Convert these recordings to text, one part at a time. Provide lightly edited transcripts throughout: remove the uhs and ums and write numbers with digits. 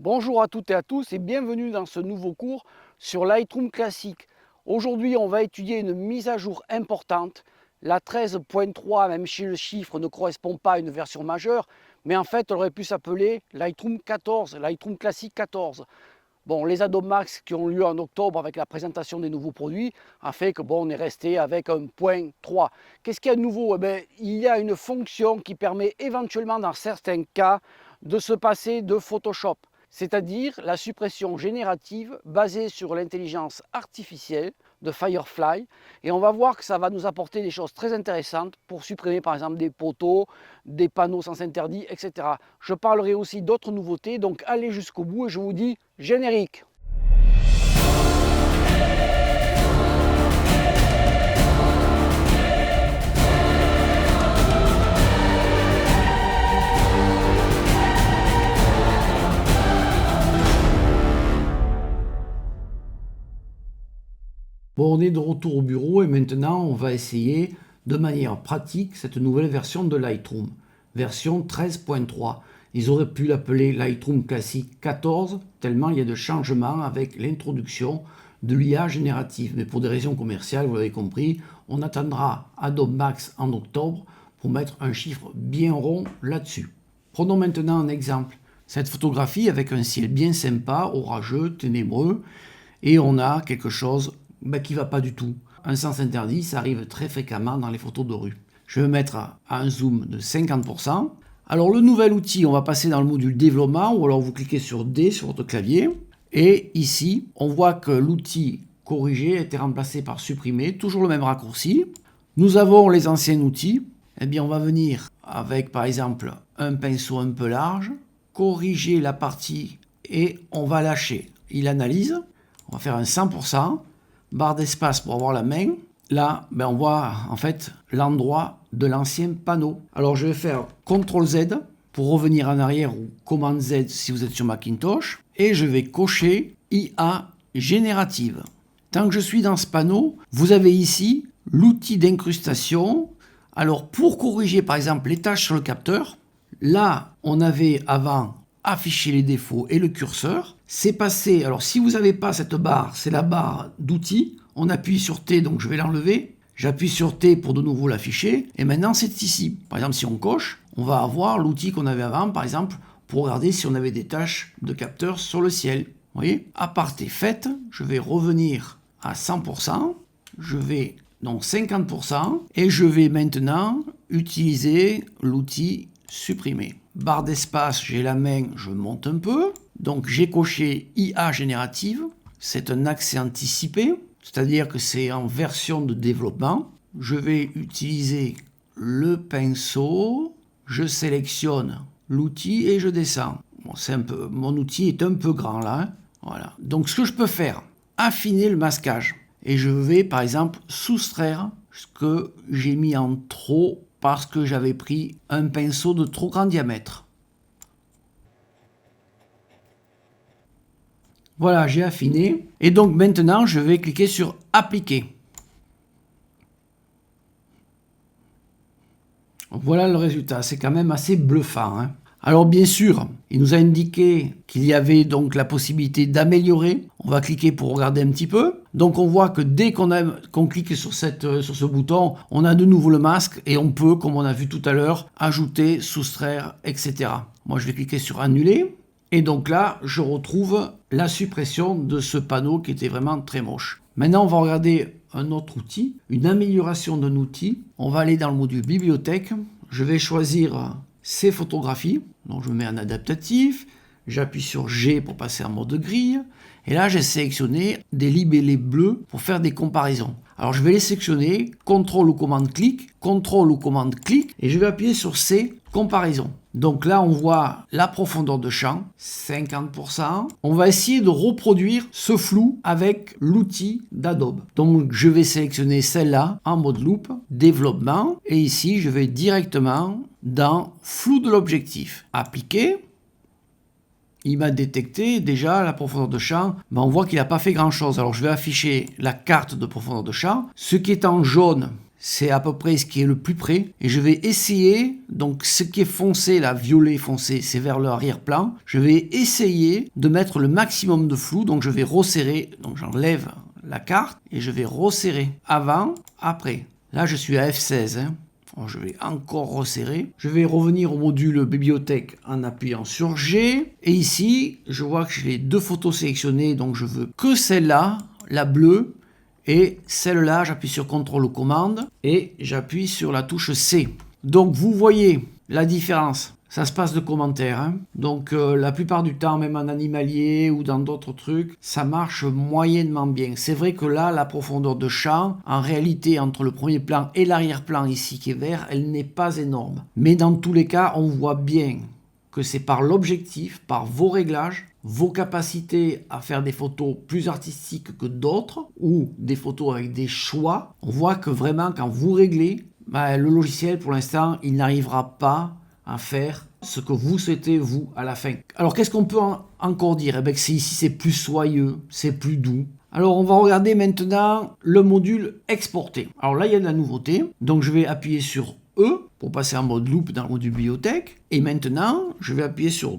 Bonjour à toutes et à tous et bienvenue dans ce nouveau cours sur Lightroom Classic. Aujourd'hui, on va étudier une mise à jour importante, la 13.3, même si le chiffre ne correspond pas à une version majeure, mais en fait, elle aurait pu s'appeler Lightroom 14, Lightroom Classic 14. Bon, les Adobe Max qui ont lieu en octobre avec la présentation des nouveaux produits a fait que on est resté avec un point 3. Qu'est-ce qu'il y a de nouveau? Il y a une fonction qui permet éventuellement dans certains cas de se passer de Photoshop, c'est-à-dire la suppression générative basée sur l'intelligence artificielle de Firefly. Et on va voir que ça va nous apporter des choses très intéressantes pour supprimer par exemple des poteaux, des panneaux sens interdit, etc. Je parlerai aussi d'autres nouveautés, donc allez jusqu'au bout et je vous dis générique. Bon, on est de retour au bureau et maintenant on va essayer de manière pratique cette nouvelle version de Lightroom, version 13.3. Ils auraient pu l'appeler Lightroom Classic 14 tellement il y a de changements avec l'introduction de l'IA générative. Mais pour des raisons commerciales, vous l'avez compris, on attendra Adobe Max en octobre pour mettre un chiffre bien rond là-dessus. Prenons maintenant un exemple. Cette photographie avec un ciel bien sympa, orageux, ténébreux, et on a quelque chose qui ne va pas du tout. Un sens interdit, ça arrive très fréquemment dans les photos de rue. Je vais mettre à un zoom de 50%. Alors le nouvel outil, on va passer dans le module développement, ou alors vous cliquez sur D sur votre clavier. Et ici, on voit que l'outil corriger a été remplacé par supprimer, toujours le même raccourci. Nous avons les anciens outils. Eh bien, on va venir avec, par exemple, un pinceau un peu large, corriger la partie et on va lâcher. Il analyse. On va faire un 100%. Barre d'espace pour avoir la main. Là, on voit en fait l'endroit de l'ancien panneau. Alors je vais faire CTRL Z pour revenir en arrière ou commande Z si vous êtes sur Macintosh. Et je vais cocher IA générative. Tant que je suis dans ce panneau, vous avez ici l'outil d'incrustation. Alors pour corriger par exemple les tâches sur le capteur, là on avait avant afficher les défauts et le curseur. C'est passé, alors si vous n'avez pas cette barre, c'est la barre d'outils. On appuie sur T, donc je vais l'enlever. J'appuie sur T pour de nouveau l'afficher. Et maintenant, c'est ici. Par exemple, si on coche, on va avoir l'outil qu'on avait avant, par exemple, pour regarder si on avait des tâches de capteur sur le ciel. Vous voyez, aparté faite, je vais revenir à 100%. Je vais donc 50%. Et je vais maintenant utiliser l'outil supprimer. Barre d'espace, j'ai la main, je monte un peu. Donc j'ai coché IA générative. C'est un accès anticipé, c'est-à-dire que c'est en version de développement. Je vais utiliser le pinceau. Je sélectionne l'outil et je descends. Bon, mon outil est un peu grand là. Hein. Voilà. Donc ce que je peux faire, affiner le masquage. Et je vais par exemple soustraire ce que j'ai mis en trop parce que j'avais pris un pinceau de trop grand diamètre. Voilà, j'ai affiné. Et donc maintenant, je vais cliquer sur Appliquer. Voilà le résultat. C'est quand même assez bluffant. Hein. Alors bien sûr, il nous a indiqué qu'il y avait donc la possibilité d'améliorer. On va cliquer pour regarder un petit peu. Donc on voit que dès qu'on clique sur ce bouton, on a de nouveau le masque et on peut, comme on a vu tout à l'heure, ajouter, soustraire, etc. Moi je vais cliquer sur Annuler. Et donc là, je retrouve la suppression de ce panneau qui était vraiment très moche. Maintenant, on va regarder un autre outil, une amélioration d'un outil. On va aller dans le module bibliothèque. Je vais choisir ces photographies. Donc je me mets en adaptatif. J'appuie sur G pour passer en mode grille. Et là, j'ai sélectionné des libellés bleus pour faire des comparaisons. Alors je vais les sélectionner, CTRL ou commande clic, CTRL ou commande clic, et je vais appuyer sur C, comparaison. Donc là, on voit la profondeur de champ, 50%. On va essayer de reproduire ce flou avec l'outil d'Adobe. Donc je vais sélectionner celle-là en mode loupe, développement, et ici, je vais directement dans flou de l'objectif. Appliquer. Il m'a détecté déjà la profondeur de champ. On voit qu'il n'a pas fait grand chose. Alors je vais afficher la carte de profondeur de champ. Ce qui est en jaune, c'est à peu près ce qui est le plus près. Et je vais essayer, donc ce qui est foncé, là, violet foncé, c'est vers l'arrière-plan. Je vais essayer de mettre le maximum de flou, donc je vais resserrer, donc j'enlève la carte et je vais resserrer avant, après. Là, je suis à F16, hein. Alors, je vais encore resserrer. Je vais revenir au module bibliothèque en appuyant sur G. Et ici, je vois que j'ai les deux photos sélectionnées, donc je veux que celle-là, la bleue, et celle-là, j'appuie sur CTRL commande et j'appuie sur la touche C. Donc vous voyez la différence. Ça se passe de commentaires. Hein. Donc la plupart du temps, même en animalier ou dans d'autres trucs, ça marche moyennement bien. C'est vrai que là, la profondeur de champ, en réalité, entre le premier plan et l'arrière-plan ici qui est vert, elle n'est pas énorme. Mais dans tous les cas, on voit bien que c'est par l'objectif, par vos réglages, vos capacités à faire des photos plus artistiques que d'autres ou des photos avec des choix. On voit que vraiment quand vous réglez, le logiciel pour l'instant il n'arrivera pas à faire ce que vous souhaitez vous à la fin. Alors qu'est-ce qu'on peut encore dire? Eh bien, que ici c'est plus soyeux, c'est plus doux. Alors on va regarder maintenant le module exporter. Alors là il y a de la nouveauté, donc je vais appuyer sur E pour passer en mode loop dans le module bibliothèque. Et maintenant, je vais appuyer sur $.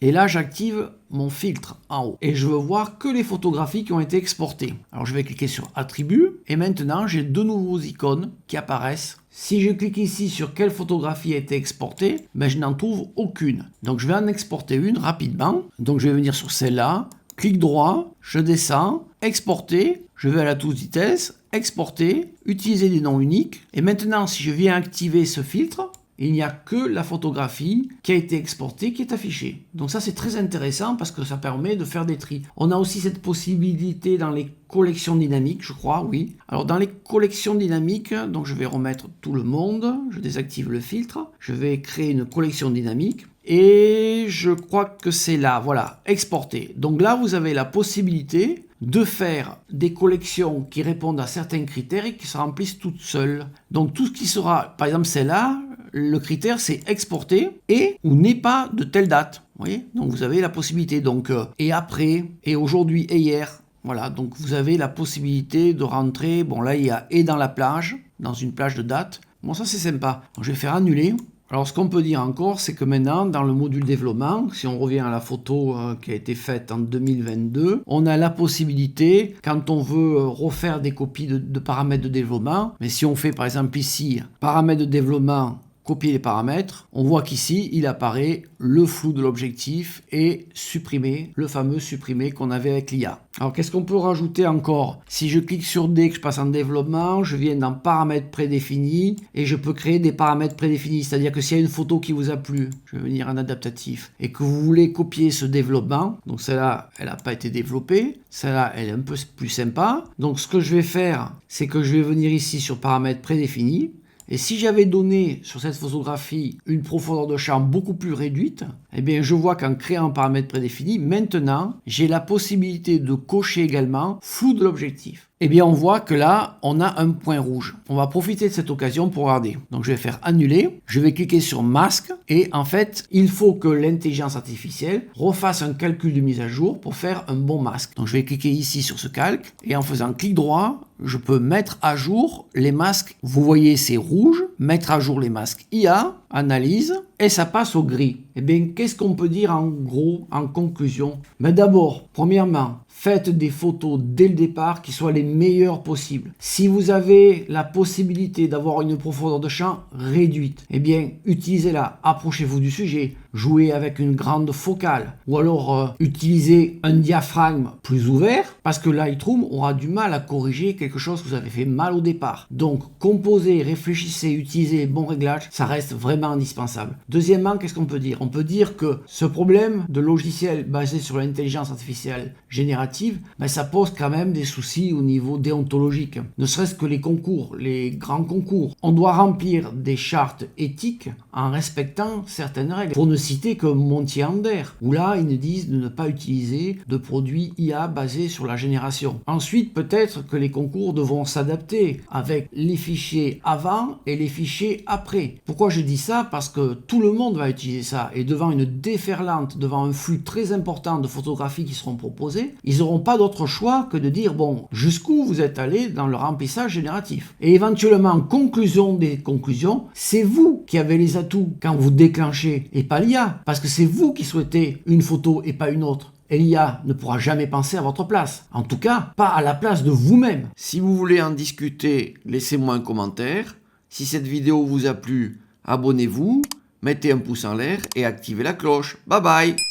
Et là, j'active mon filtre en haut. Et je veux voir que les photographies qui ont été exportées. Alors, je vais cliquer sur attributs. Et maintenant, j'ai deux nouveaux icônes qui apparaissent. Si je clique ici sur quelle photographie a été exportée, je n'en trouve aucune. Donc, je vais en exporter une rapidement. Donc, je vais venir sur celle-là. Clic droit, je descends, exporter, je vais à la touche vitesse, exporter, utiliser des noms uniques. Et maintenant, si je viens activer ce filtre, il n'y a que la photographie qui a été exportée qui est affichée. Donc ça, c'est très intéressant parce que ça permet de faire des tris. On a aussi cette possibilité dans les collections dynamiques, je crois, oui. Alors dans les collections dynamiques, donc je vais remettre tout le monde, je désactive le filtre, je vais créer une collection dynamique. Et je crois que c'est là, voilà, exporter. Donc là, vous avez la possibilité de faire des collections qui répondent à certains critères et qui se remplissent toutes seules. Donc tout ce qui sera, par exemple celle-là, le critère c'est exporter et ou n'est pas de telle date. Vous voyez, donc vous avez la possibilité, donc et après, et aujourd'hui et hier. Voilà, donc vous avez la possibilité de rentrer, bon là il y a et dans la plage, dans une plage de date. Bon ça c'est sympa. Donc, je vais faire annuler. Alors ce qu'on peut dire encore, c'est que maintenant, dans le module développement, si on revient à la photo qui a été faite en 2022, on a la possibilité, quand on veut refaire des copies de paramètres de développement, mais si on fait par exemple ici, paramètres de développement, copier les paramètres, on voit qu'ici, il apparaît le flou de l'objectif et supprimer, le fameux supprimer qu'on avait avec l'IA. Alors qu'est-ce qu'on peut rajouter encore? Si je clique sur D, que je passe en développement, je viens dans paramètres prédéfinis et je peux créer des paramètres prédéfinis. C'est-à-dire que s'il y a une photo qui vous a plu, je vais venir en adaptatif, et que vous voulez copier ce développement, donc celle-là, elle n'a pas été développée, celle-là, elle est un peu plus sympa. Donc ce que je vais faire, c'est que je vais venir ici sur paramètres prédéfinis. Et si j'avais donné sur cette photographie une profondeur de champ beaucoup plus réduite, eh bien je vois qu'en créant un paramètre prédéfini, maintenant, j'ai la possibilité de cocher également flou de l'objectif. Eh bien on voit que là, on a un point rouge. On va profiter de cette occasion pour regarder. Donc je vais faire annuler, je vais cliquer sur masque et en fait, il faut que l'intelligence artificielle refasse un calcul de mise à jour pour faire un bon masque. Donc je vais cliquer ici sur ce calque et en faisant clic droit, je peux mettre à jour les masques. Vous voyez, c'est rouge, mettre à jour les masques IA, analyse, et ça passe au gris. Eh bien, qu'est-ce qu'on peut dire en gros, en conclusion? D'abord, premièrement, faites des photos dès le départ qui soient les meilleures possibles. Si vous avez la possibilité d'avoir une profondeur de champ réduite, eh bien, utilisez-la, approchez-vous du sujet, jouez avec une grande focale, ou alors utilisez un diaphragme plus ouvert, parce que Lightroom aura du mal à corriger quelque chose que vous avez fait mal au départ. Donc, composez, réfléchissez, utilisez les bons réglages, ça reste vraiment indispensable. Deuxièmement, qu'est-ce qu'on peut dire? On peut dire que ce problème de logiciel basé sur l'intelligence artificielle générative, ça pose quand même des soucis au niveau déontologique. Ne serait-ce que les concours, les grands concours. On doit remplir des chartes éthiques en respectant certaines règles pour ne citer que Monty Ander, où là, ils nous disent de ne pas utiliser de produits IA basés sur la génération. Ensuite, peut-être que les concours devront s'adapter avec les fichiers avant et les fichiers après. Pourquoi je dis ça? Parce que tout le monde va utiliser ça, et devant une déferlante, devant un flux très important de photographies qui seront proposées, ils n'auront pas d'autre choix que de dire, bon, jusqu'où vous êtes allé dans le remplissage génératif. Et éventuellement, conclusion des conclusions, c'est vous qui avez les atouts quand vous déclenchez, et pas l'IA, parce que c'est vous qui souhaitez une photo et pas une autre. Et l'IA ne pourra jamais penser à votre place. En tout cas, pas à la place de vous-même. Si vous voulez en discuter, laissez-moi un commentaire. Si cette vidéo vous a plu, abonnez-vous, mettez un pouce en l'air et activez la cloche. Bye bye!